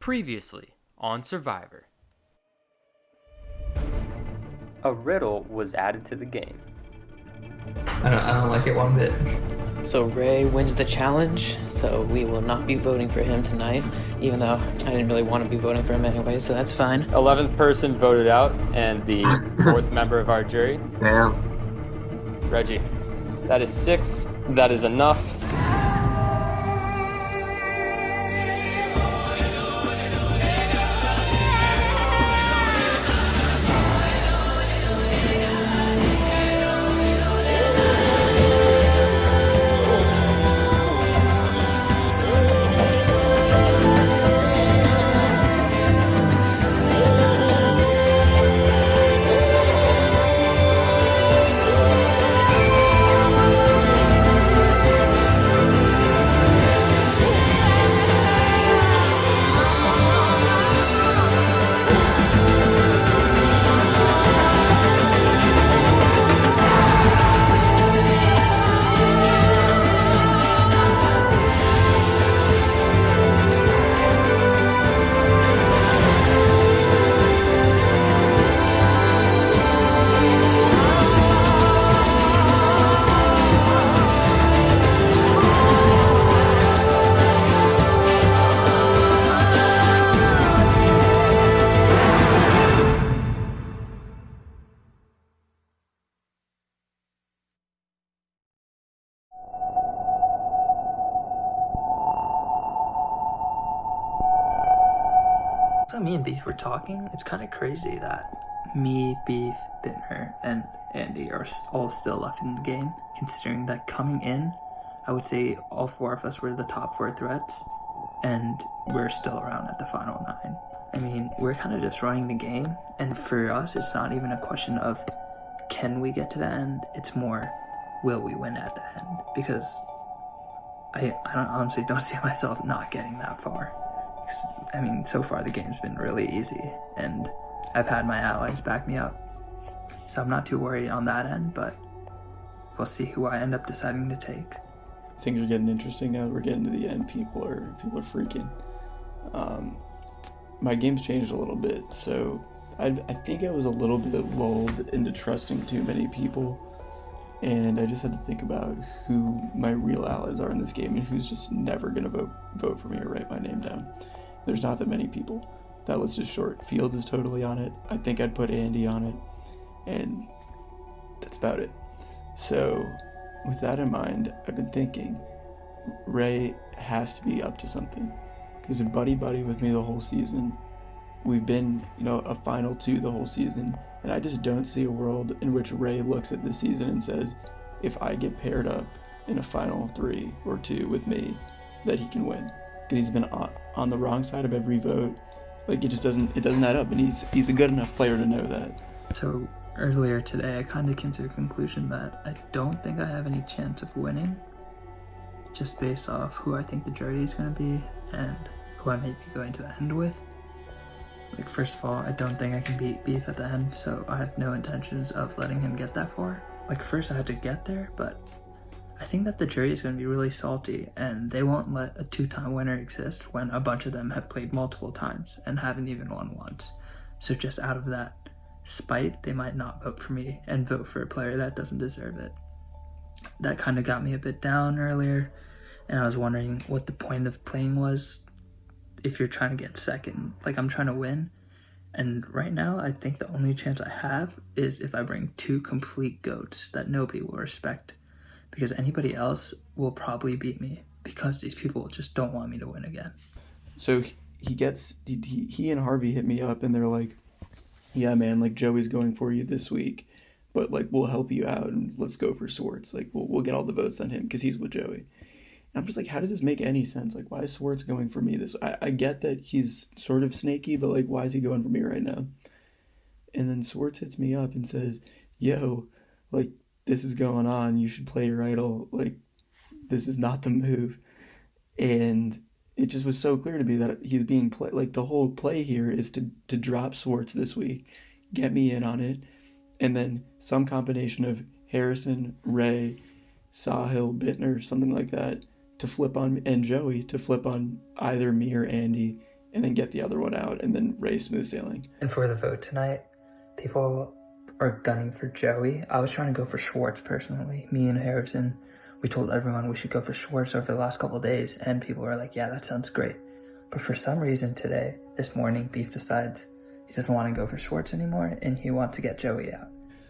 Previously on Survivor. A riddle was added to the game. I don't like it one bit. So Ray wins the challenge, so we will not be voting for him tonight, even though I didn't really want to be voting for him anyway, so that's fine. 11th person voted out, and the 4th member of our jury, Damn. Reggie. That is 6. That is enough. So me and Beef were talking. It's kind of crazy that me, Beef, Bittner, and Andy are all still left in the game, considering that coming in, I would say all 4 of us were the top 4 threats, and we're still around at the final 9. I mean, we're kind of just running the game, and for us, it's not even a question of can we get to the end, it's more will we win at the end, because I honestly don't see myself not getting that far. I mean, so far the game's been really easy, and I've had my allies back me up. So I'm not too worried on that end, but we'll see who I end up deciding to take. Things are getting interesting now that we're getting to the end. People are freaking. My game's changed a little bit, so I think I was a little bit lulled into trusting too many people, and I just had to think about who my real allies are in this game and who's just never gonna vote for me or write my name down. There's not that many people. That list is short. Fields is totally on it. I think I'd put Andy on it, and that's about it. So with that in mind, I've been thinking Ray has to be up to something. He's been buddy with me the whole season. We've been, a final 2 the whole season, and I just don't see a world in which Ray looks at this season and says, if I get paired up in a final 3 or 2 with me, that he can win. Because he's been on the wrong side of every vote. Like, it doesn't add up, and he's a good enough player to know that. So earlier today, I kind of came to the conclusion that I don't think I have any chance of winning, just based off who I think the jury is going to be and who I may be going to end with. Like, first of all, I don't think I can beat Beef at the end, so I have no intentions of letting him get that far. Like, first I had to get there, but I think that the jury is going to be really salty, and they won't let a 2-time winner exist when a bunch of them have played multiple times and haven't even won once. So just out of that spite, they might not vote for me and vote for a player that doesn't deserve it. That kind of got me a bit down earlier, and I was wondering what the point of playing was if you're trying to get second. Like, I'm trying to win, and right now I think the only chance I have is if I bring 2 complete goats that nobody will respect, because anybody else will probably beat me because these people just don't want me to win again. So he and Harvey hit me up, and they're like, yeah, man, like, Joey's going for you this week, but like, we'll help you out, and let's go for Swartz. Like, we'll get all the votes on him because he's with Joey. And I'm just like, how does this make any sense? Like, why is Swartz going for me this? I get that he's sort of snaky, but like, why is he going for me right now? And then Swartz hits me up and says, yo, like, this is going on. You should play your idol. Like, this is not the move. And it just was so clear to me that he's being played. Like, the whole play here is to drop Swartz this week, get me in on it, and then some combination of Harrison, Ray, Sahil, Bittner, something like that, to flip on, and Joey to flip on either me or Andy and then get the other one out, and then Ray smooth sailing. And for the vote tonight, people are gunning for Joey. I was trying to go for Schwartz personally. Me and Harrison, we told everyone we should go for Schwartz over the last couple of days, and people were like, yeah, that sounds great. But for some reason today, this morning, Beef decides he doesn't want to go for Schwartz anymore, and he wants to get Joey out.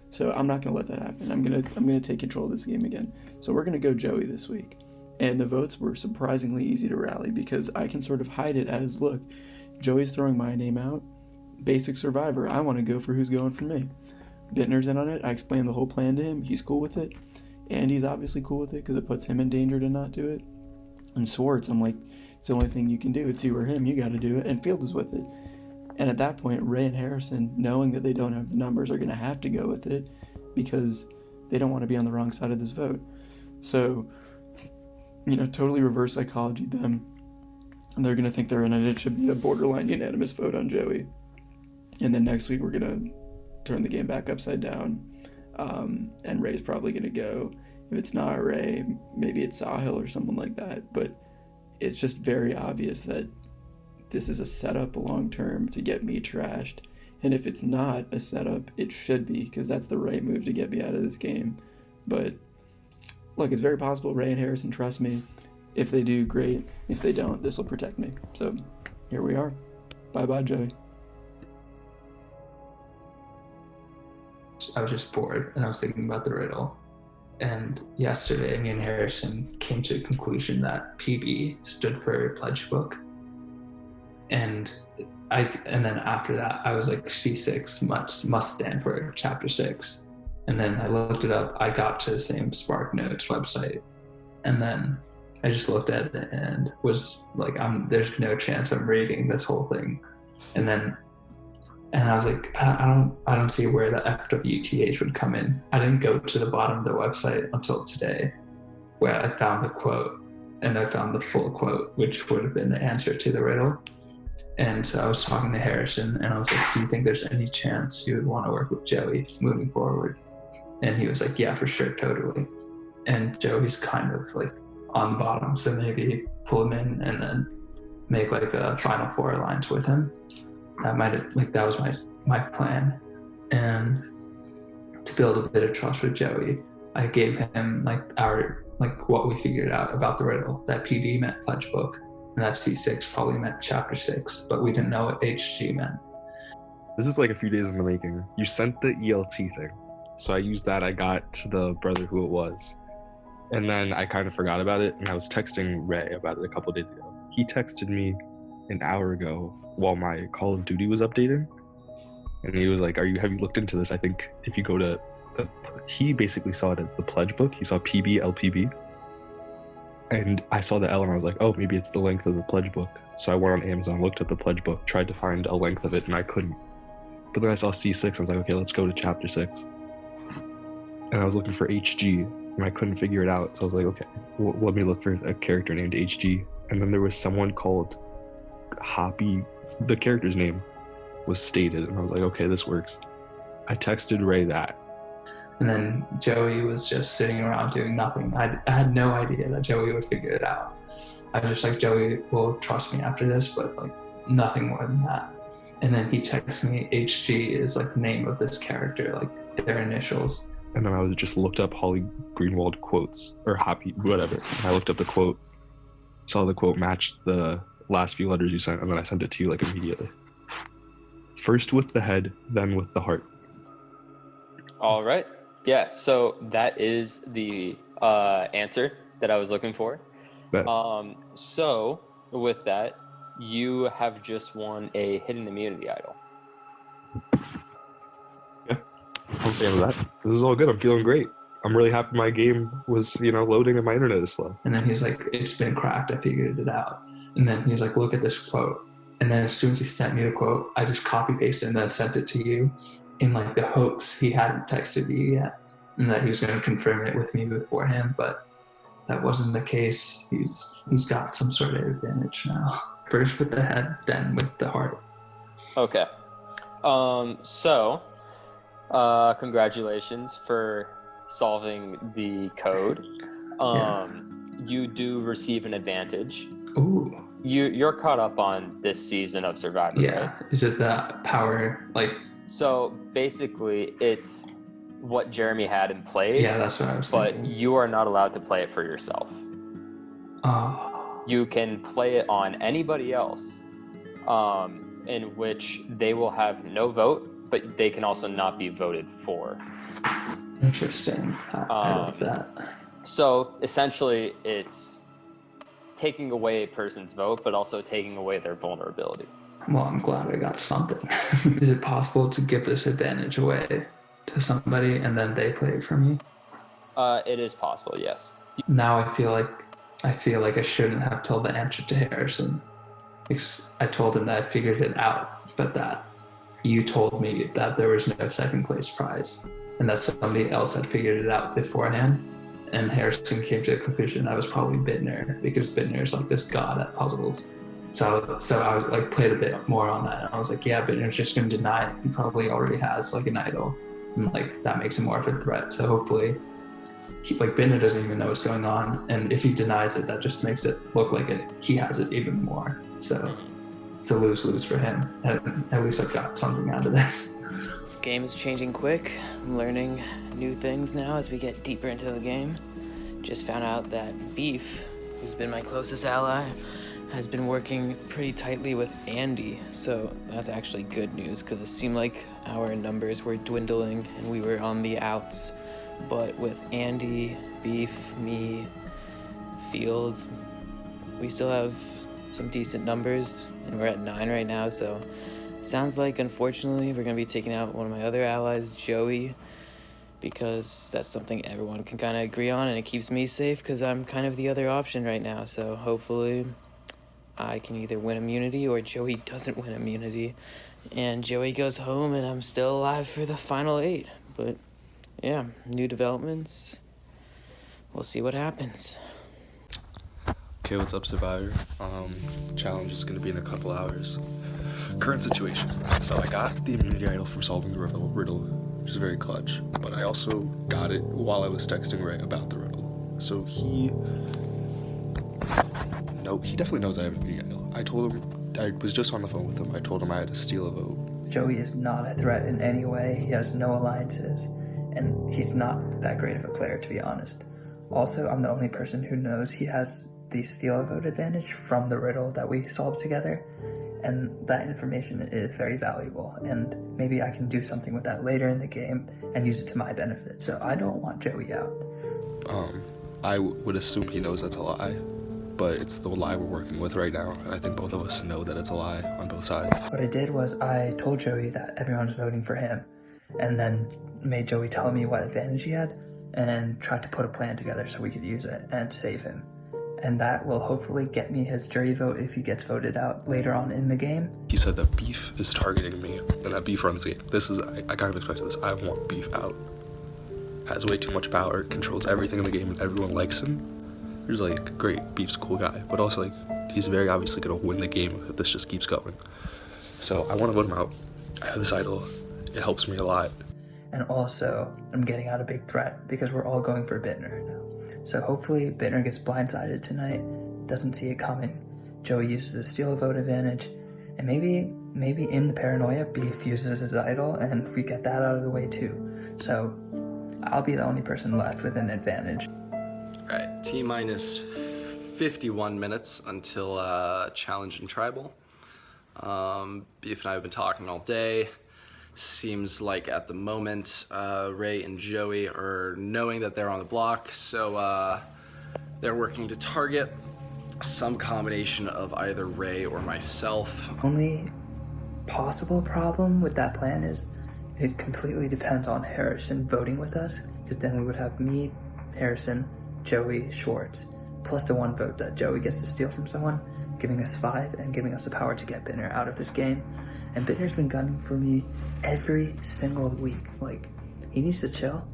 So I'm not gonna let that happen. I'm gonna take control of this game again. So we're gonna go Joey this week. And the votes were surprisingly easy to rally because I can sort of hide it as, look, Joey's throwing my name out. Basic Survivor. I want to go for who's going for me. Bittner's in on it. I explained the whole plan to him. He's cool with it. And he's obviously cool with it because it puts him in danger to not do it. And Swartz, I'm like, it's the only thing you can do. It's you or him. You got to do it. And Field is with it. And at that point, Ray and Harrison, knowing that they don't have the numbers, are going to have to go with it because they don't want to be on the wrong side of this vote. So, totally reverse psychology them. And they're going to think they're in it. It should be a borderline unanimous vote on Joey. And then next week, we're going to turn the game back upside down. And Ray's probably going to go. If it's not Ray, maybe it's Sahil or someone like that. But it's just very obvious that this is a setup long term to get me trashed. And if it's not a setup, it should be, because that's the right move to get me out of this game. But look, it's very possible Ray and Harrison trust me. If they do, great. If they don't, this will protect me. So here we are. Bye-bye, Joey. I was just bored and I was thinking about the riddle. And yesterday, me and Harrison came to a conclusion that PB stood for Pledge Book. And then after that, I was like, C6 must stand for Chapter 6. And then I looked it up. I got to the same SparkNotes website. And then I just looked at it and was like, there's no chance I'm reading this whole thing. And I was like, I don't see where the FWTH would come in. I didn't go to the bottom of the website until today, where I found the quote, and I found the full quote, which would have been the answer to the riddle. And so I was talking to Harrison, and I was like, do you think there's any chance you would want to work with Joey moving forward? And he was like, yeah, for sure, totally. And Joey's kind of like on the bottom, so maybe pull him in and then make like a Final Four alliance with him. That was my plan. And to build a bit of trust with Joey, I gave him what we figured out about the riddle, that PB meant Pledge Book, and that C6 probably meant Chapter 6, but we didn't know what HG meant. This is like a few days in the making. You sent the ELT thing, so I used that. I got to the brother who it was, and then I kind of forgot about it, and I was texting Ray about it a couple days ago. He texted me an hour ago while my Call of Duty was updating, and he was like, have you looked into this? I think if you go to he basically saw it as the Pledge Book. He saw PB LPB, and I saw the L and I was like, oh, maybe it's the length of the Pledge Book. So I went on Amazon, looked at the Pledge Book, tried to find a length of it, and I couldn't. But then I saw C6, I was like, okay, let's go to Chapter 6. And I was looking for HG, and I couldn't figure it out. So I was like, okay, let me look for a character named HG. And then there was someone called Hoppy. The character's name was stated, and I was like, okay, this works. I texted Ray that. And then Joey was just sitting around doing nothing. I had no idea that Joey would figure it out. I was just like, Joey will trust me after this, but like nothing more than that. And then he texts me, HG is like the name of this character, like their initials. And then I was just looked up Holly Greenwald quotes, or Hoppy, whatever. I looked up the quote, saw the quote matched the last few letters you sent, and then I sent it to you like immediately. First with the head, then with the heart. All right. Yeah, so that is the answer that I was looking for. Bet. So with that, you have just won a hidden immunity idol. Yeah, I'm a fan of that. This is all good. I'm feeling great. I'm really happy my game was, loading and my internet is slow. And then he's like, it's been cracked. I figured it out. And then he's like, look at this quote. And then as soon as he sent me the quote, I just copy pasted and then sent it to you in like the hopes he hadn't texted you yet and that he was going to confirm it with me beforehand. But that wasn't the case. He's got some sort of advantage now. First with the head, then with the heart. Okay. So congratulations for solving the code. You do receive an advantage. Ooh. You're caught up on this season of Survivor, Yeah. right? Is it the power, like, So basically, it's what Jeremy had in play, yeah, that's what I was but thinking. you are not allowed to play it for yourself. Oh, You can play it on anybody else, in which they will have no vote, but they can also not be voted for. interesting. I love that. So essentially, it's taking away a person's vote, but also taking away their vulnerability. Well, I'm glad I got something. Is it possible to give this advantage away to somebody and then they play it for me? It is possible, yes. Now I feel like I shouldn't have told the answer to Harrison. Because I told him that I figured it out, but that you told me that there was no second place prize and that somebody else had figured it out beforehand. And Harrison came to the conclusion I was probably Bittner, because Bittner is like this god at puzzles. So I like played a bit more on that. And I was like, yeah, Bittner's just going to deny it. He probably already has like an idol, and like that makes him more of a threat. So hopefully, Bittner doesn't even know what's going on, and if he denies it, that just makes it look like he has it even more. So it's a lose-lose for him. And at least I've got something out of this. The game is changing quick. I'm learning new things now as we get deeper into the game. Just found out that Beef, who's been my closest ally, has been working pretty tightly with Andy. So that's actually good news, because it seemed like our numbers were dwindling and we were on the outs. But with Andy, Beef, me, Fields, we still have some decent numbers, and we're at 9 right now. So sounds like, unfortunately, we're going to be taking out one of my other allies, Joey, because that's something everyone can kind of agree on, and it keeps me safe because I'm kind of the other option right now. So hopefully I can either win immunity or Joey doesn't win immunity and Joey goes home and I'm still alive for the final 8. But yeah, new developments. We'll see what happens. Okay, what's up, Survivor? Challenge is gonna be in a couple hours. Current situation. So I got the immunity idol for solving the riddle, which is very clutch. But I also got it while I was texting Ray about the riddle. So he definitely knows I have an immunity idol. I told him, I was just on the phone with him. I told him I had to steal a vote. Joey is not a threat in any way. He has no alliances, and he's not that great of a player, to be honest. Also, I'm the only person who knows he has the steal a vote advantage from the riddle that we solved together, and that information is very valuable, and maybe I can do something with that later in the game and use it to my benefit. So I don't want Joey out. I would assume he knows that's a lie, but it's the lie we're working with right now, and I think both of us know that it's a lie on both sides. What I did was I told Joey that everyone's voting for him, and then made Joey tell me what advantage he had, and tried to put a plan together so we could use it and save him. And that will hopefully get me his jury vote if he gets voted out later on in the game. He said that Beef is targeting me, and that Beef runs the game. I kind of expected this. I want Beef out. Has way too much power, controls everything in the game, and everyone likes him. There's like, great, Beef's a cool guy, but also like, he's very obviously gonna win the game if this just keeps going. So I want to vote him out. I have this idol. It helps me a lot. And also, I'm getting out a big threat because we're all going for Bittner now. So hopefully Bittner gets blindsided tonight, doesn't see it coming. Joey uses his steal a vote advantage, and maybe in the paranoia, Beef uses his idol, and we get that out of the way too. So I'll be the only person left with an advantage. Alright, T-minus 51 minutes until challenge in tribal. Beef and I have been talking all day. Seems like at the moment Ray and Joey are knowing that they're on the block, so they're working to target some combination of either Ray or myself. Only possible problem with that plan is it completely depends on Harrison voting with us, because then we would have me, Harrison, Joey, Schwartz, plus the 1 vote that Joey gets to steal from someone, giving us 5 and giving us the power to get Bittner out of this game. And Bittner's been gunning for me every single week. Like, he needs to chill,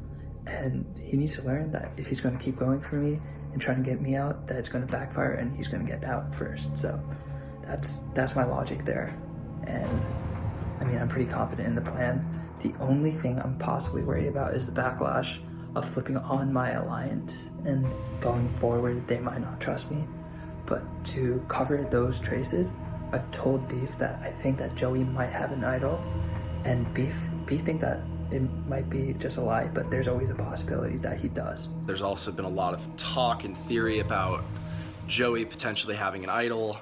and he needs to learn that if he's going to keep going for me and trying to get me out, that it's going to backfire and he's going to get out first. So that's my logic there. And I mean, I'm pretty confident in the plan. The only thing I'm possibly worried about is the backlash of flipping on my alliance and going forward they might not trust me. But to cover those traces, I've told Beef that I think that Joey might have an idol, and Beef think that it might be just a lie, but there's always a possibility that he does. There's also been a lot of talk and theory about Joey potentially having an idol.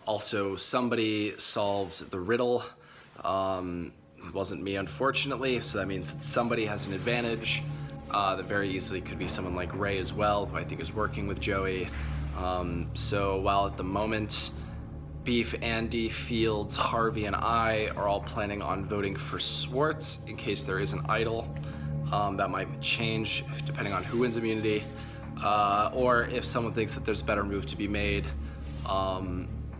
Also, somebody solved the riddle. It wasn't me, unfortunately, so that means that somebody has an advantage. That very easily could be someone like Ray as well, who I think is working with Joey. So while at the moment, Beef, Andy, Fields, Harvey, and I are all planning on voting for Swartz in case there is an idol. That might change depending on who wins immunity, or if someone thinks that there's a better move to be made,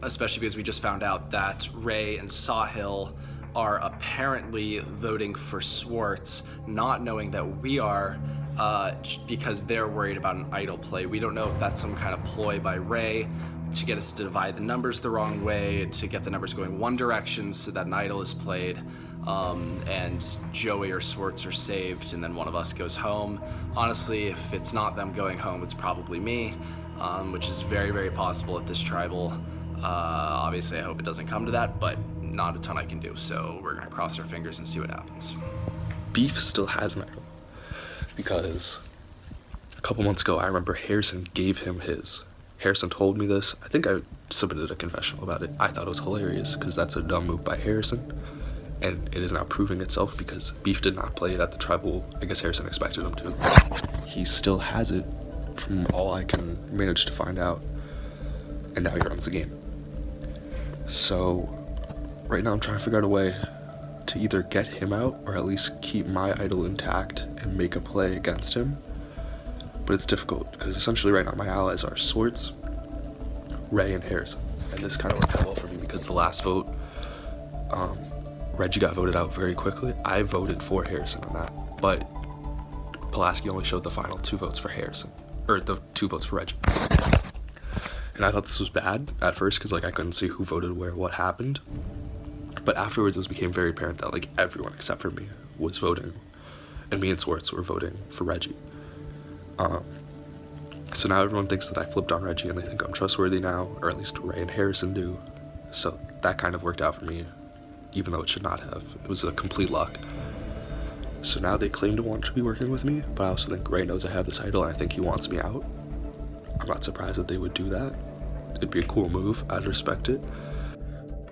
especially because we just found out that Ray and Sahil are apparently voting for Swartz, not knowing that we are, because they're worried about an idol play. We don't know if that's some kind of ploy by Ray to get us to divide the numbers the wrong way, to get the numbers going one direction so that an idol is played, and Joey or Swartz are saved, and then one of us goes home. Honestly, if it's not them going home, it's probably me, which is very, very possible at this tribal. Obviously, I hope it doesn't come to that, but not a ton I can do, so we're gonna cross our fingers and see what happens. Beef still has an idol, because a couple months ago, I remember Harrison gave him his. Harrison told me this. I think I submitted a confessional about it. I thought it was hilarious because that's a dumb move by Harrison, and it is now proving itself because Beef did not play it at the tribal. I guess Harrison expected him to. He still has it from all I can manage to find out, and now he runs the game. So right now I'm trying to figure out a way to either get him out or at least keep my idol intact and make a play against him. But it's difficult because essentially right now my allies are Swartz, Ray, and Harrison. And this kind of worked out well for me because the last vote, Reggie got voted out very quickly. I voted for Harrison on that, but Pulaski only showed the final 2 votes for Harrison, or the 2 votes for Reggie. And I thought this was bad at first because like I couldn't see who voted where, what happened. But afterwards it became very apparent that like everyone except for me was voting, and me and Swartz were voting for Reggie. So now everyone thinks that I flipped on Reggie and they think I'm trustworthy now, or at least Ray and Harrison do. So that kind of worked out for me, even though it should not have. It was a complete luck. So now they claim to want to be working with me, but I also think Ray knows I have this idol and I think he wants me out. I'm not surprised that they would do that. It'd be a cool move. I'd respect it.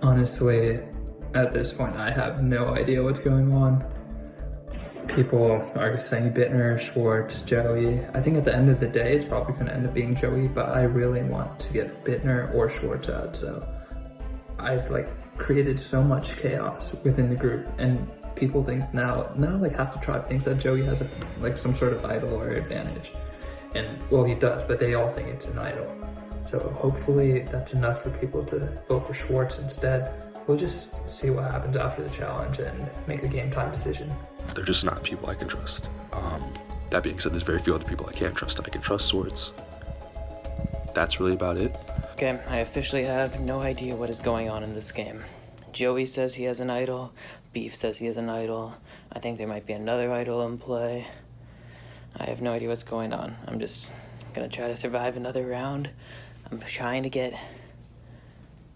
Honestly, at this point, I have no idea what's going on. People are saying Bittner, Schwartz, Joey. I think at the end of the day, it's probably going to end up being Joey, but I really want to get Bittner or Schwartz out, so I've created so much chaos within the group, and people think now half the tribe thinks that Joey has some sort of idol or advantage, and well, he does, but they all think it's an idol. So hopefully that's enough for people to vote for Schwartz instead. We'll just see what happens after the challenge and make a game time decision. They're just not people I can trust. That being said, there's very few other people I can trust. I can trust Swartz. That's really about it. Okay, I officially have no idea what is going on in this game. Joey says he has an idol. Beef says he has an idol. I think there might be another idol in play. I have no idea what's going on. I'm just gonna try to survive another round. I'm trying to get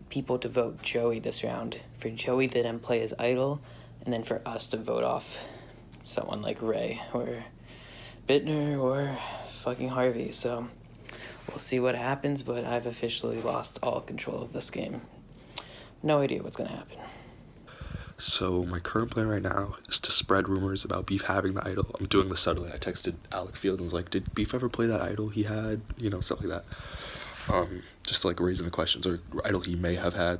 people to vote Joey this round, for Joey to then play his idol, and then for us to vote off someone like Ray or Bittner or fucking Harvey. So we'll see what happens, but I've officially lost all control of this game. No idea what's gonna happen. So my current plan right now is to spread rumors about Beef having the idol. I'm doing this subtly. I texted Alec Field and was like, did Beef ever play that idol he had? Stuff like that. Just raising the questions, or idol he may have had.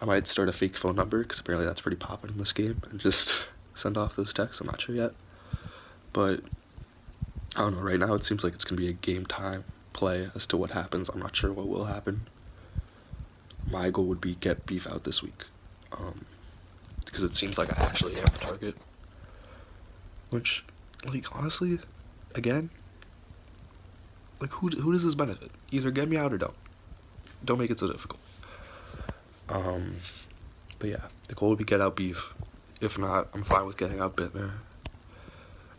I might start a fake phone number, because apparently that's pretty poppin' in this game, and just send off those texts. I'm not sure yet. But, I don't know, right now it seems like it's going to be a game time play as to what happens. I'm not sure what will happen. My goal would be get Beef out this week. Because it seems like I actually am the target. Which, honestly, again, who does this benefit? Either get me out or don't. Don't make it so difficult. But yeah, the goal would be get out Beef. If not, I'm fine with getting out Bittner.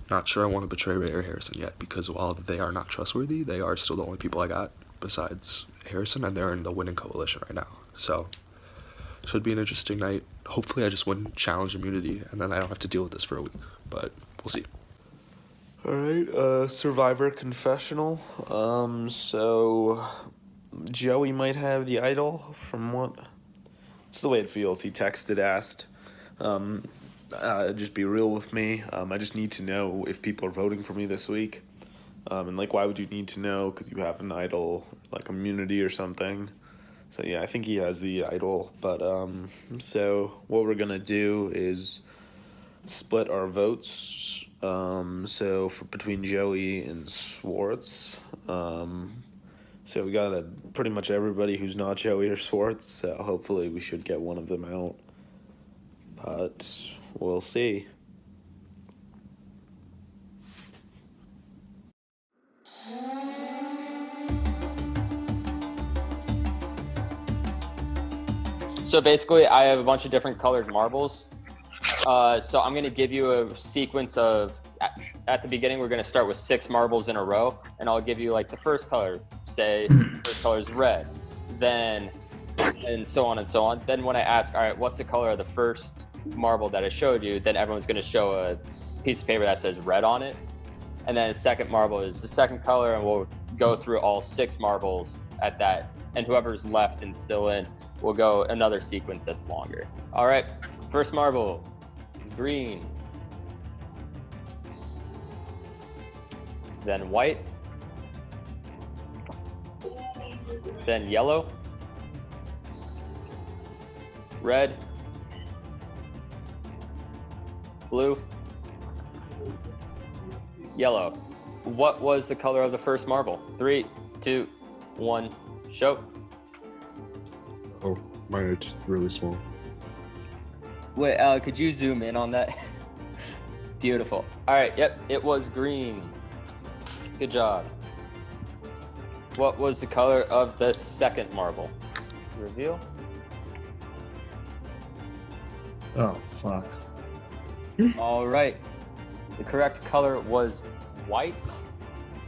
Not sure I want to betray Ray or Harrison yet, because while they are not trustworthy, they are still the only people I got, besides Harrison, and they're in the winning coalition right now. So, should be an interesting night. Hopefully, I just win challenge immunity, and then I don't have to deal with this for a week. But we'll see. All right, Survivor confessional. So Joey might have the idol from what? It's the way it feels. He texted, asked, just be real with me. I just need to know if people are voting for me this week. And like, why would you need to know? Because you have an idol, like immunity or something. So yeah, I think he has the idol. But so what we're gonna do is split our votes. So for between Joey and Swartz. So we got pretty much everybody who's not Joey or Swartz. So hopefully we should get one of them out. But we'll see. So basically, I have a bunch of different colored marbles. So I'm going to give you a sequence of, at the beginning, we're going to start with 6 marbles in a row, and I'll give you like the first color, say first color is red, then, and so on and so on. Then when I ask, all right, what's the color of the first marble that I showed you, then everyone's going to show a piece of paper that says red on it. And then the second marble is the second color, and we'll go through all 6 marbles at that, and whoever's left and still in, we'll go another sequence that's longer. All right, first marble is green, then white, then yellow, red, blue, yellow. What was the color of the first marble? 3, 2, 1, show. Oh, mine are just really small. Wait, could you zoom in on that? Beautiful. All right, yep, it was green. Good job. What was the color of the second marble? Reveal. Oh, fuck. All right. The correct color was white.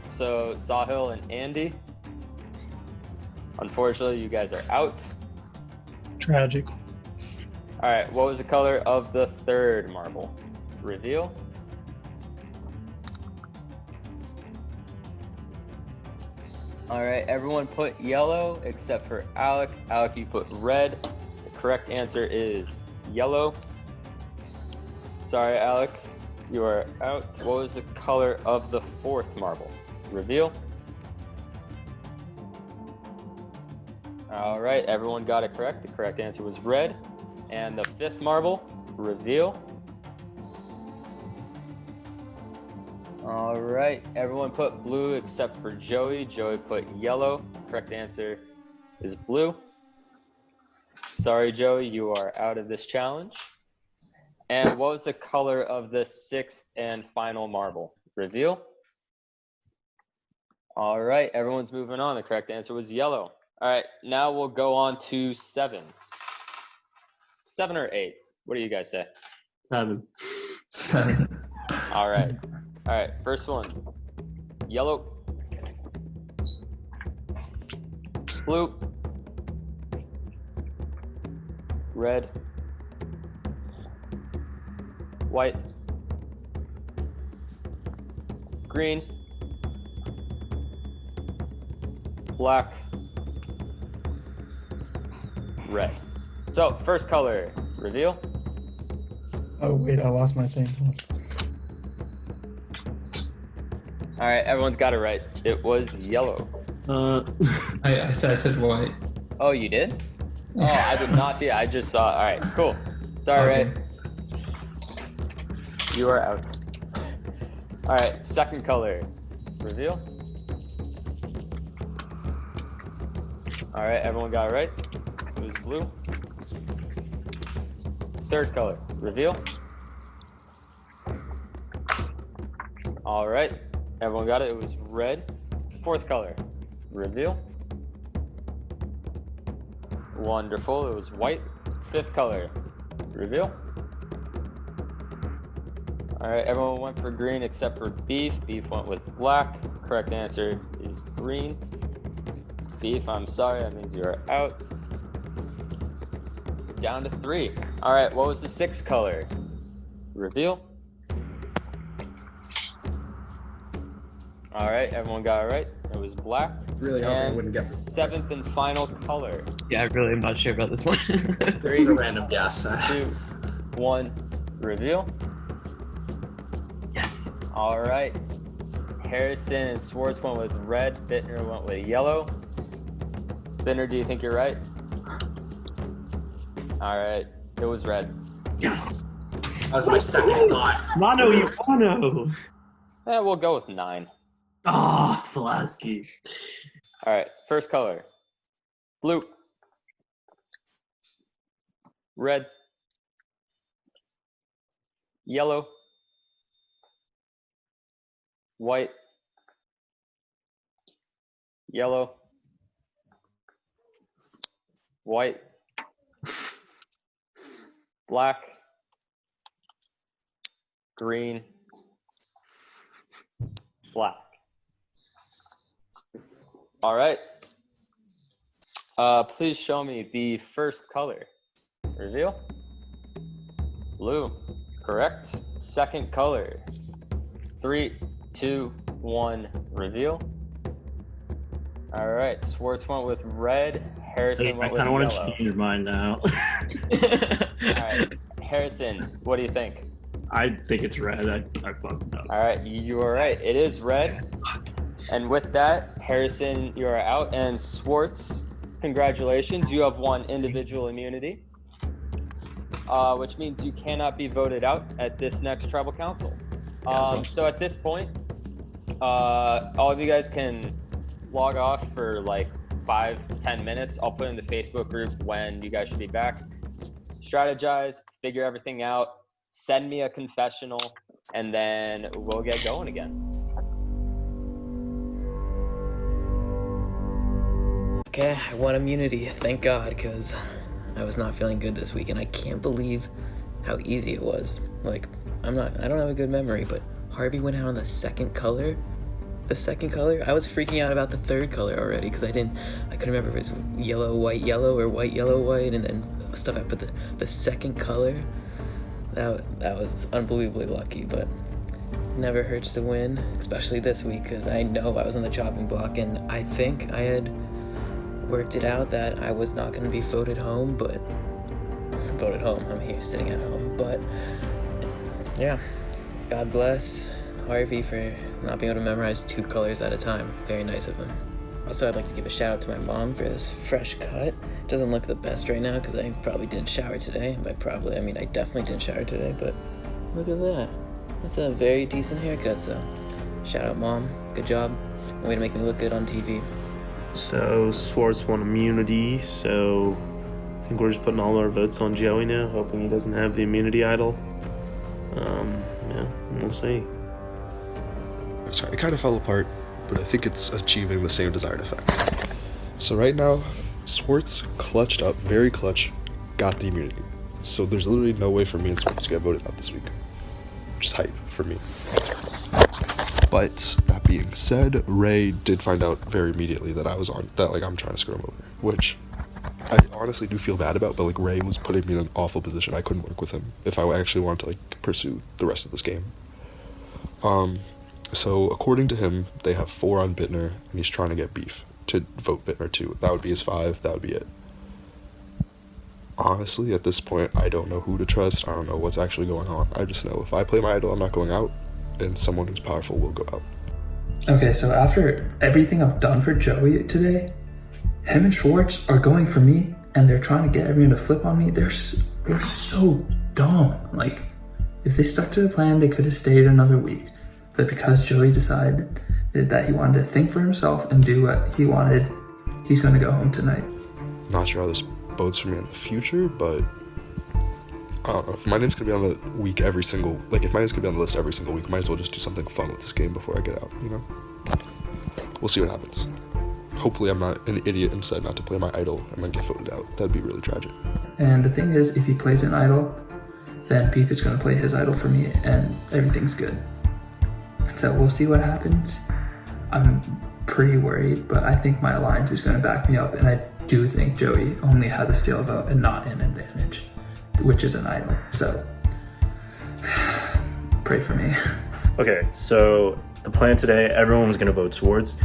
So Sahil and Andy, unfortunately, you guys are out. Tragic. All right, what was the color of the third marble? Reveal. All right, everyone put yellow except for Alec. Alec, you put red. The correct answer is yellow. Sorry, Alec, you are out. What was the color of the fourth marble? Reveal. All right, everyone got it correct. The correct answer was red. And the fifth marble, reveal. All right, everyone put blue except for Joey. Joey put yellow. Correct answer is blue. Sorry, Joey, you are out of this challenge. And what was the color of the sixth and final marble? Reveal. All right, everyone's moving on. The correct answer was yellow. All right, now we'll go on to 7. 7 or 8? What do you guys say? 7. All right. All right, first one. Yellow. Blue. Red. White. Green. Black. Red. So, first color, reveal. Oh, wait, I lost my thing. All right, everyone's got it right. It was yellow. I said white. Oh, you did? Oh, I did not see it. I just saw it. All right, cool. Sorry, Okay. Ray. You are out. All right, second color, reveal. All right, everyone got it right. It was blue. Third color, reveal. All right, everyone got it. It was red. Fourth color, reveal. Wonderful, it was white. Fifth color, reveal. All right, everyone went for green except for Beef. Beef went with black. Correct answer is green. Beef, I'm sorry, that means you're out. Down to 3. All right, what was the 6th color? Reveal. All right, everyone got it right. It was black. Really hope I And wouldn't get this. 7th and final color. Yeah, I really am not sure about this one. This is a random guess. 2, 1, reveal. Yes. All right. Harrison and Swartz went with red. Bittner went with yellow. Bittner, do you think you're right? All right. It was red. Yes. That was my second thought. Mono, you mono. We'll go with 9. Ah, Pulaski. All right. First color. Blue. Red. Yellow. White. Yellow. White. Black. Green. Black. All right. Please show me the first color. Reveal. Blue. Correct. Second color. 3, 2, 1. Reveal. All right. Swartz went with red. Harrison I went with kind of want to yellow. change mine now. All right. Harrison, what do you think? I think it's red. I fucked up. All right. You are right. It is red. And with that, Harrison, you are out. And Swartz, congratulations. You have won individual immunity, which means you cannot be voted out at this next tribal council. So at this point, all of you guys can log off for like 5-10 minutes. I'll put in the Facebook group when you guys should be back. Strategize, figure everything out, send me a confessional, and then we'll get going again. Okay, I won immunity, thank God, because I was not feeling good this week, and I can't believe how easy it was. Like, I don't have a good memory, but Harvey went out on the second color. The second color? I was freaking out about the third color already, because I couldn't remember if it was yellow, white, yellow, or white, yellow, white, and then stuff. But the second color, that was unbelievably lucky, but never hurts to win, especially this week, because I know I was on the chopping block, and I think I had worked it out that I was not going to be voted home, but voted home. I'm here sitting at home, but yeah, God bless Harvey for not being able to memorize 2 colors at a time. Very nice of him. Also, I'd like to give a shout out to my mom for this fresh cut. It doesn't look the best right now because I probably didn't shower today. By probably, I mean I definitely didn't shower today, but look at that. That's a very decent haircut, so shout out Mom. Good job. Way to make me look good on TV. So Swartz won immunity, so I think we're just putting all our votes on Joey now, hoping he doesn't have the immunity idol. Yeah, we'll see. Sorry, it kind of fell apart, but I think it's achieving the same desired effect. So right now, Swartz clutched up, very clutch, got the immunity. So there's literally no way for me and Swartz to get voted out this week. Just hype for me and Swartz. But that being said, Ray did find out very immediately that I'm trying to screw him over, which I honestly do feel bad about, but like Ray was putting me in an awful position. I couldn't work with him if I actually wanted to like pursue the rest of this game. So according to him, they have 4 on Bittner, and he's trying to get Beef to vote Bittner too. That would be his 5. That would be it. Honestly, at this point, I don't know who to trust. I don't know what's actually going on. I just know if I play my idol, I'm not going out, and someone who's powerful will go out. Okay, so after everything I've done for Joey today, him and Schwartz are going for me, and they're trying to get everyone to flip on me. They're so dumb. Like, if they stuck to the plan, they could have stayed another week. But because Joey decided that he wanted to think for himself and do what he wanted, he's going to go home tonight. Not sure how this bodes for me in the future, but I don't know. If my name's going to be on the week every single, like if my name's going to be on the list every single week, might as well just do something fun with this game before I get out, you know? We'll see what happens. Hopefully I'm not an idiot and decide not to play my idol and then get voted out. That'd be really tragic. And the thing is, if he plays an idol, then Beef is going to play his idol for me, and everything's good. So we'll see what happens. I'm pretty worried, but I think my alliance is going to back me up, and I do think Joey only has a steal vote and not an advantage, which is an idol. So pray for me. Okay, so the plan today, everyone was going to vote swords.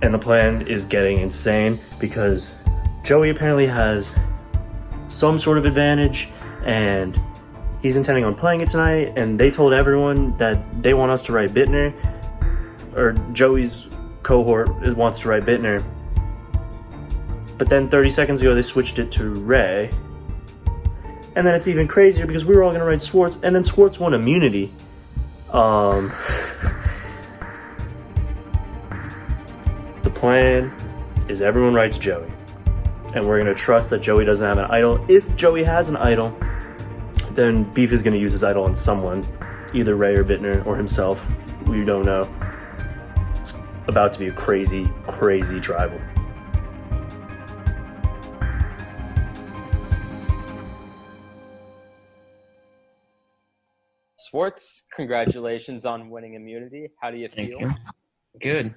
And the plan is getting insane because Joey apparently has some sort of advantage and he's intending on playing it tonight. And they told everyone that they want us to write Bittner, or Joey's cohort wants to write Bittner. But then 30 seconds ago, they switched it to Ray. And then it's even crazier because we were all going to write Swartz, and then Swartz won immunity. The plan is everyone writes Joey. And we're going to trust that Joey doesn't have an idol. If Joey has an idol, then Beef is going to use his idol on someone. Either Ray or Bittner or himself. We don't know. It's about to be a crazy, crazy tribal. Swartz, congratulations on winning immunity. How do you feel? Thank you. Good.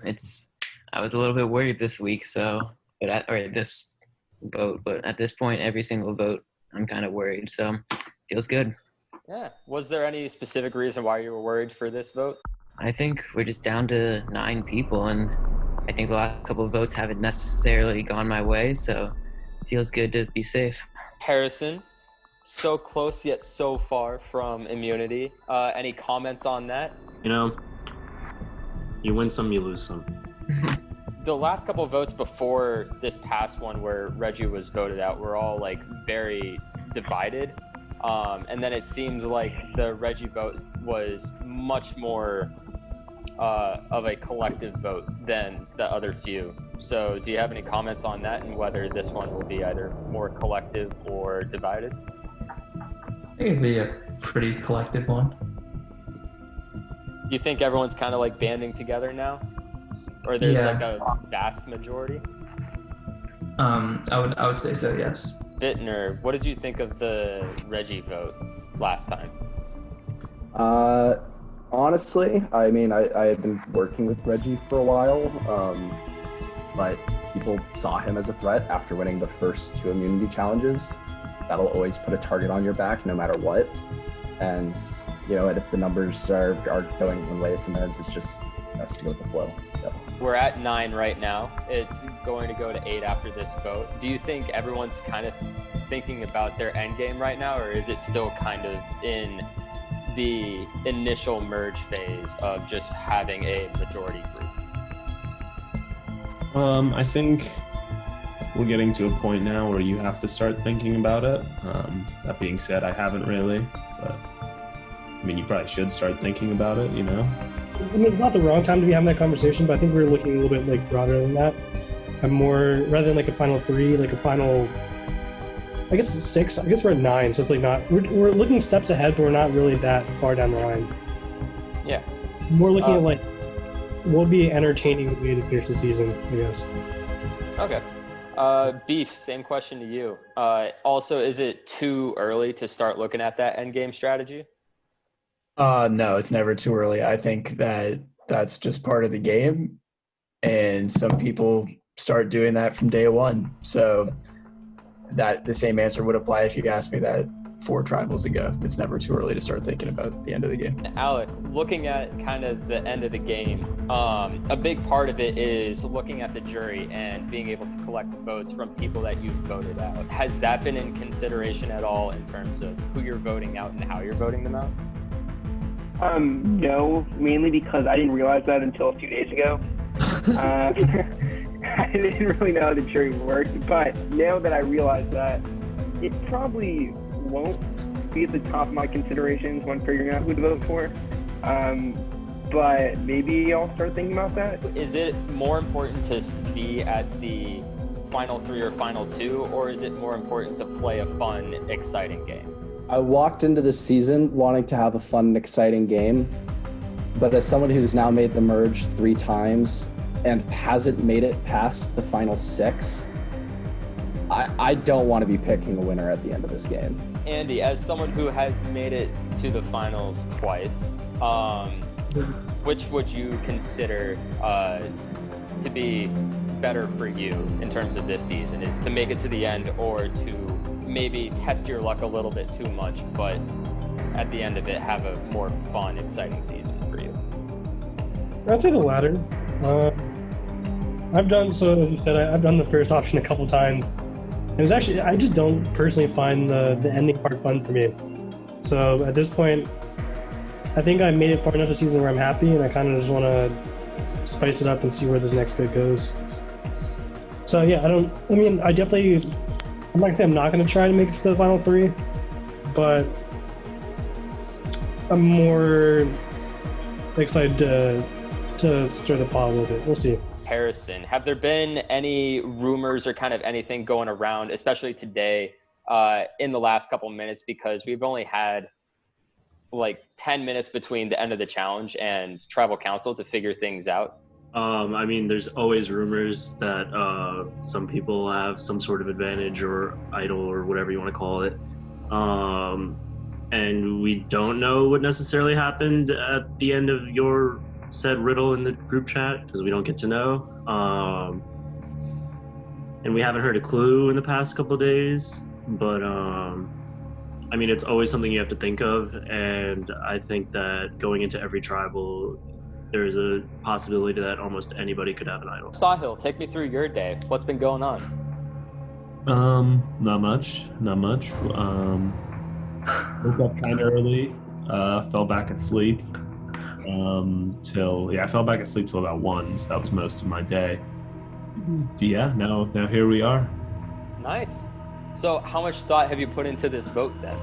I was a little bit worried this week, this vote, but at this point, every single vote, I'm kind of worried, so feels good. Yeah. Was there any specific reason why you were worried for this vote? I think we're just down to 9 people, and I think the last couple of votes haven't necessarily gone my way, so it feels good to be safe. Harrison, so close yet so far from immunity. Any comments on that? You know, you win some, you lose some. The last couple of votes before this past one where Reggie was voted out were all like very divided. And then it seems like the Reggie vote was much more of a collective vote than the other few. So do you have any comments on that and whether this one will be either more collective or divided? I think it'd be a pretty collective one. You think everyone's kind of like banding together now? Or there's like a vast majority? I would say so, yes. Bittner, what did you think of the Reggie vote last time? Honestly, I mean, I had been working with Reggie for a while, but people saw him as a threat after winning the first 2 immunity challenges. That'll always put a target on your back no matter what. And, you know, and if the numbers are going one way, sometimes it's just best to go with the flow. So. We're at 9 right now. It's going to go to 8 after this vote. Do you think everyone's kind of thinking about their end game right now, or is it still kind of in the initial merge phase of just having a majority group? I think we're getting to a point now where you have to start thinking about it. That being said, I haven't really, but I mean, you probably should start thinking about it, you know? I mean, it's not the wrong time to be having that conversation, but I think we're looking a little bit like broader than that. I'm more, rather than like a final 3, like a final, I guess it's 6. I guess we're at 9, so it's like not, we're looking steps ahead, but we're not really that far down the line. Yeah. More looking at like, what would be entertaining way to finish the season, I guess. Okay. Beef, same question to you. Also, is it too early to start looking at that end game strategy? No, it's never too early. I think that that's just part of the game, and some people start doing that from day one. So that the same answer would apply if you asked me that 4 tribals ago. It's never too early to start thinking about the end of the game. Alec, looking at kind of the end of the game, a big part of it is looking at the jury and being able to collect votes from people that you've voted out. Has that been in consideration at all in terms of who you're voting out and how you're voting them out? No, mainly because I didn't realize that until a few days ago. I didn't really know how the jury worked, but now that I realize that, it probably won't be at the top of my considerations when figuring out who to vote for. But maybe I'll start thinking about that. Is it more important to be at the final 3 or final 2, or is it more important to play a fun, exciting game? I walked into this season wanting to have a fun and exciting game, but as someone who's now made the merge 3 times and hasn't made it past the final 6, I don't want to be picking a winner at the end of this game. Andy, as someone who has made it to the finals twice, which would you consider to be better for you in terms of this season? Is to make it to the end, or to maybe test your luck a little bit too much, but at the end of it have a more fun, exciting season for you? I'd say the latter. As you said, I've done the first option a couple times. And it's actually, I just don't personally find the ending part fun for me. So at this point, I think I made it far enough this season where I'm happy, and I kind of just want to spice it up and see where this next bit goes. So yeah, I'm not gonna say I'm not gonna try to make it to the final 3, but I'm more excited to stir the pot a little bit. We'll see. Harrison, have there been any rumors or kind of anything going around, especially today, in the last couple minutes, because we've only had like 10 minutes between the end of the challenge and tribal council to figure things out? There's always rumors that some people have some sort of advantage or idol or whatever you want to call it. And we don't know what necessarily happened at the end of your said riddle in the group chat, because we don't get to know. And we haven't heard a clue in the past couple of days, but it's always something you have to think of, and I think that going into every tribal, there's a possibility that almost anybody could have an idol. Sahil, take me through your day. What's been going on? Not much. Woke up kind of early, fell back asleep I fell back asleep till about 1, so that was most of my day. So yeah, now here we are. Nice. So how much thought have you put into this vote then?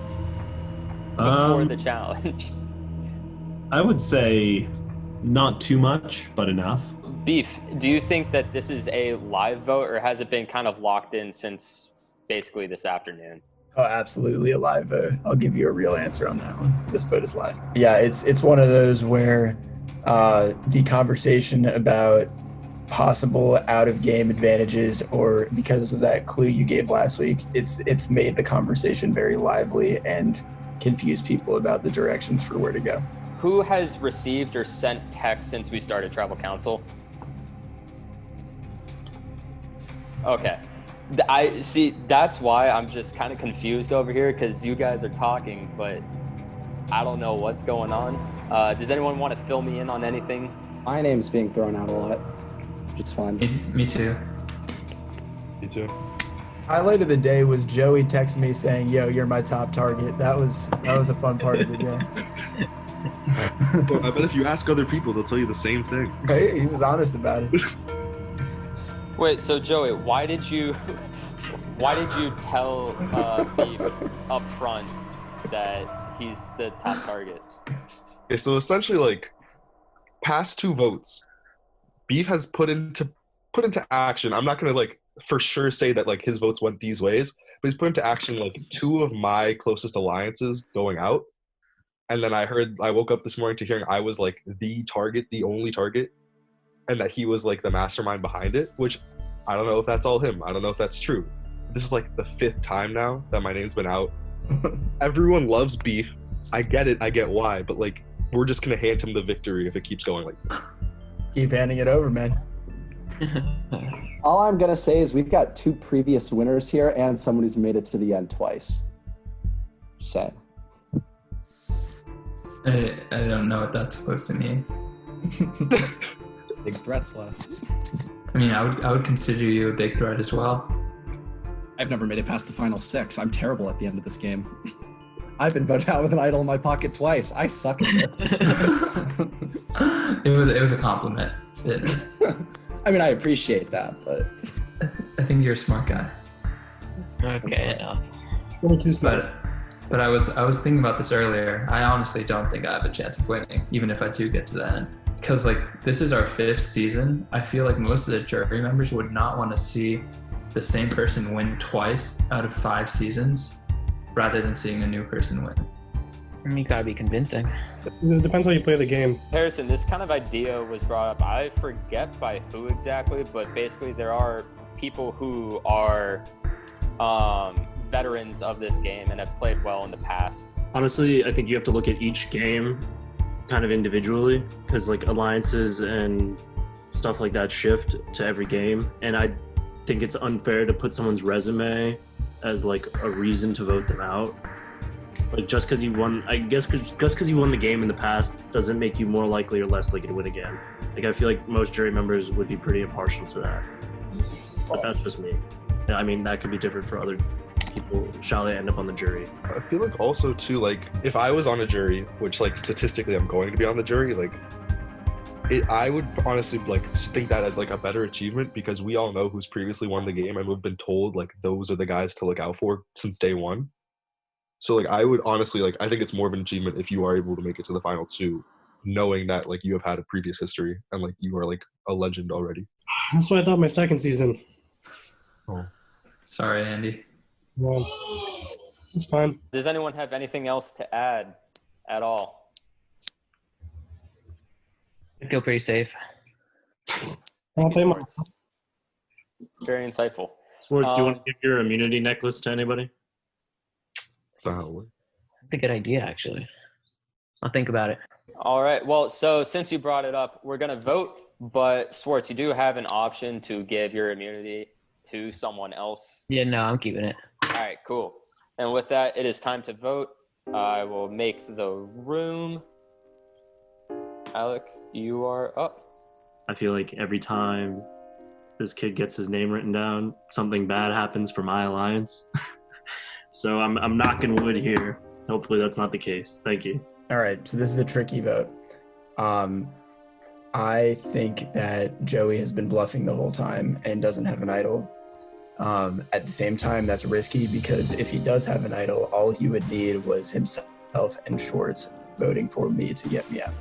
Before the challenge? I would say not too much, but enough. Beef, do you think that this is a live vote, or has it been kind of locked in since basically this afternoon? Oh, absolutely a live vote. I'll give you a real answer on that one. This vote is live. Yeah, it's one of those where the conversation about possible out-of-game advantages, or because of that clue you gave last week, it's made the conversation very lively and confused people about the directions for where to go. Who has received or sent text since we started Tribal Council? Okay. I see, that's why I'm just kind of confused over here, because you guys are talking, but I don't know what's going on. Does anyone want to fill me in on anything? My name's being thrown out a lot. It's fun. Me too. Me too. Highlight of the day was Joey texting me saying, "Yo, you're my top target." That was a fun part of the day. Well, I bet if you ask other people, they'll tell you the same thing. Right? He was honest about it. Wait, so Joey, why did you tell Beef up front that he's the top target? Okay, so essentially, like, past 2 votes, Beef has put into action. I'm not gonna like for sure say that like his votes went these ways, but he's put into action like 2 of my closest alliances going out. And then I woke up this morning to hearing I was like the target, the only target, and that he was like the mastermind behind it, which I don't know if that's all him. I don't know if that's true. This is like the 5th time now that my name's been out. Everyone loves Beef. I get it. I get why. But like, we're just going to hand him the victory if it keeps going like this. Keep handing it over, man. All I'm going to say is we've got 2 previous winners here and someone who's made it to the end twice. Just saying. I don't know what that's supposed to mean. Big threats left. I mean, I would consider you a big threat as well. I've never made it past the final 6. I'm terrible at the end of this game. I've been voted out with an idol in my pocket twice. I suck at this. It was a compliment. I mean, I appreciate that, but I think you're a smart guy. Okay, enough. But I was thinking about this earlier. I honestly don't think I have a chance of winning, even if I do get to the end. Because like this is our 5th season. I feel like most of the jury members would not want to see the same person win twice out of 5 seasons, rather than seeing a new person win. You gotta be convincing. It depends how you play the game. Harrison, this kind of idea was brought up. I forget by who exactly, but basically there are people who are veterans of this game and have played well in the past. Honestly, I think you have to look at each game kind of individually, because like alliances and stuff like that shift to every game, and I think it's unfair to put someone's resume as like a reason to vote them out. Like just because you won, I guess, just because you won the game in the past doesn't make you more likely or less likely to win again. Like I feel like most jury members would be pretty impartial to that, but that's just me. I mean, that could be different for other people. Shall they end up on the jury? I feel like also too, like if I was on a jury, which like statistically I'm going to be on the jury, like I would honestly like think that as like a better achievement, because we all know who's previously won the game and we've been told like those are the guys to look out for since day one. So like I would honestly like, I think it's more of an achievement if you are able to make it to the final two, knowing that like you have had a previous history and like you are like a legend already. That's what I thought my second season. Oh, sorry, Andy. Well, it's fine. Does anyone have anything else to add at all? I feel pretty safe. I'll play my... Very insightful. Sports, do you want to give your immunity necklace to anybody? That's a good idea, actually. I'll think about it. All right. Well, so since you brought it up, we're going to vote, but Swartz, you do have an option to give your immunity to someone else. Yeah, no, I'm keeping it. All right, cool. And with that, it is time to vote. I will make the room. Alec, you are up. I feel like every time this kid gets his name written down, something bad happens for my alliance. So I'm knocking wood here. Hopefully that's not the case. Thank you. All right, so this is a tricky vote. I think that Joey has been bluffing the whole time and doesn't have an idol. At the same time, that's risky because if he does have an idol, all he would need was himself and Schwartz voting for me to get me out.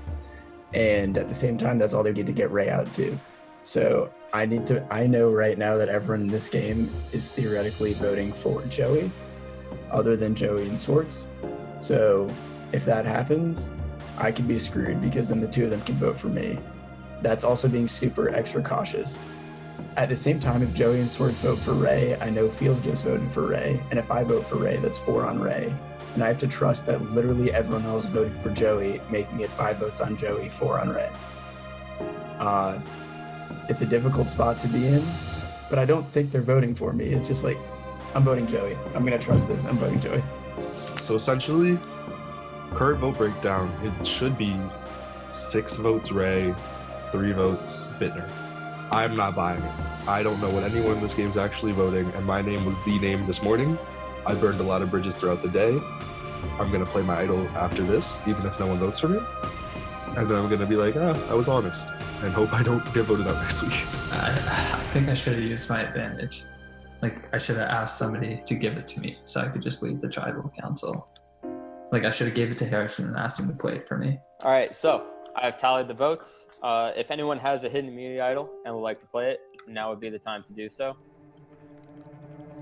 And at the same time, that's all they need to get Ray out too. So I know right now that everyone in this game is theoretically voting for Joey, other than Joey and Swartz. So if that happens, I could be screwed because then the two of them can vote for me. That's also being super extra cautious. At the same time, if Joey and Swartz vote for Ray, I know Field just voted for Ray, and if I vote for Ray, that's 4 on Ray. And I have to trust that literally everyone else voted for Joey, making it 5 votes on Joey, 4 on Ray. It's a difficult spot to be in, but I don't think they're voting for me. It's just like, I'm voting Joey. I'm gonna trust this. I'm voting Joey. So essentially, current vote breakdown, it should be 6 votes Ray, 3 votes Bittner. I'm not buying it. I don't know what anyone in this game is actually voting, and my name was the name this morning. I burned a lot of bridges throughout the day. I'm gonna play my idol after this, even if no one votes for me. And then I'm gonna be like, I was honest, and hope I don't get voted out next week. I think I should have used my advantage. Like, I should have asked somebody to give it to me so I could just leave the tribal council. Like, I should have gave it to Harrison and asked him to play it for me. All right, so I have tallied the votes. If anyone has a hidden immunity idol and would like to play it, now would be the time to do so.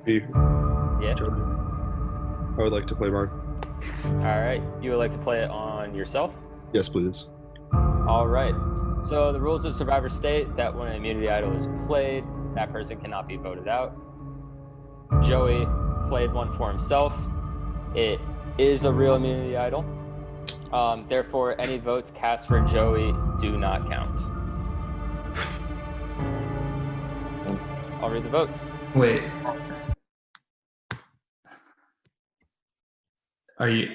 Me. Yeah. I would like to play mine. All right, you would like to play it on yourself? Yes, please. All right. So the rules of Survivor state that when an immunity idol is played, that person cannot be voted out. Joey played one for himself. It is a real immunity idol. Therefore, any votes cast for Joey do not count. I'll read the votes. Wait. Are you...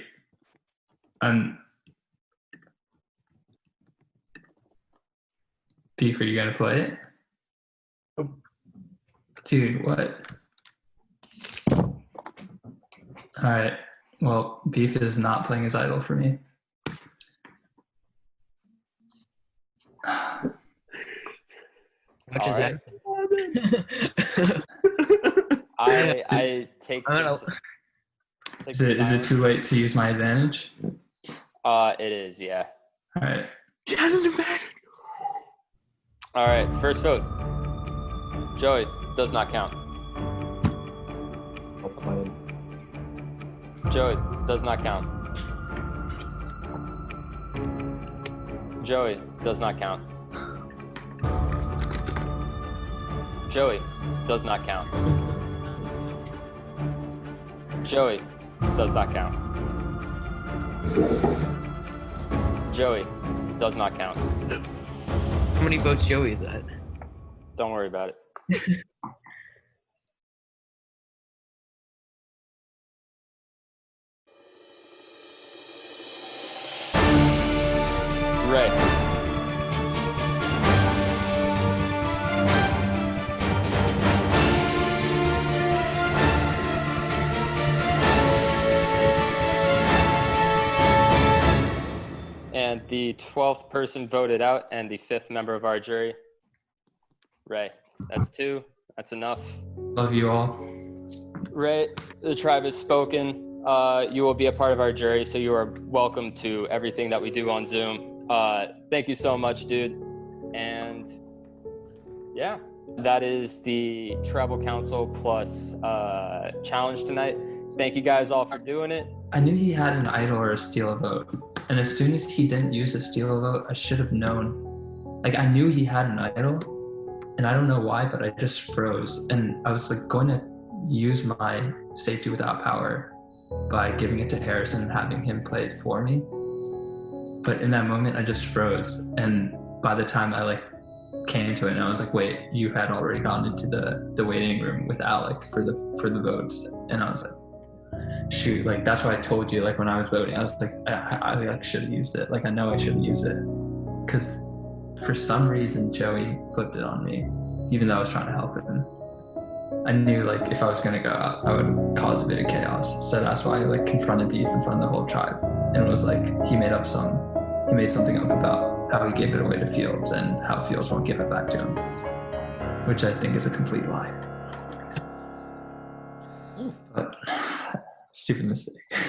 Beef, are you gonna play it? Dude, what? Alright, well, Beef is not playing his idol for me. What is that? I take this. Is it too late to use my advantage? It is, yeah. Alright. All right, first vote. Joey does not count. I'll play it. Joey does not count. Joey does not count. Joey does not count. Joey does not count. Joey. Does not count. How many votes Joey is that? Don't worry about it. Ray. And the 12th person voted out, and the 5th member of our jury, Ray. That's 2. That's enough. Love you all. Ray, the tribe has spoken. You will be a part of our jury, so you are welcome to everything that we do on Zoom. Thank you so much, dude. And yeah, that is the Tribal Council plus challenge tonight. Thank you guys all for doing it. I knew he had an idol or a steal a vote, and as soon as he didn't use a steal a vote, I should have known. Like, I knew he had an idol, and I don't know why, but I just froze, and I was like going to use my safety without power by giving it to Harrison and having him play it for me. But in that moment, I just froze, and by the time I like came to it, and I was like, wait, you had already gone into the waiting room with Alec for the votes, and I was like, shoot, like that's why I told you, like when I was voting, I was like, I like should have used it. Like I know I should have used it, because for some reason Joey flipped it on me, even though I was trying to help him. I knew like if I was gonna go out, I would cause a bit of chaos. So that's why I like confronted Beef in front of the whole tribe, and it was like he made something up about how he gave it away to Fields and how Fields won't give it back to him, which I think is a complete lie. But stupid mistake.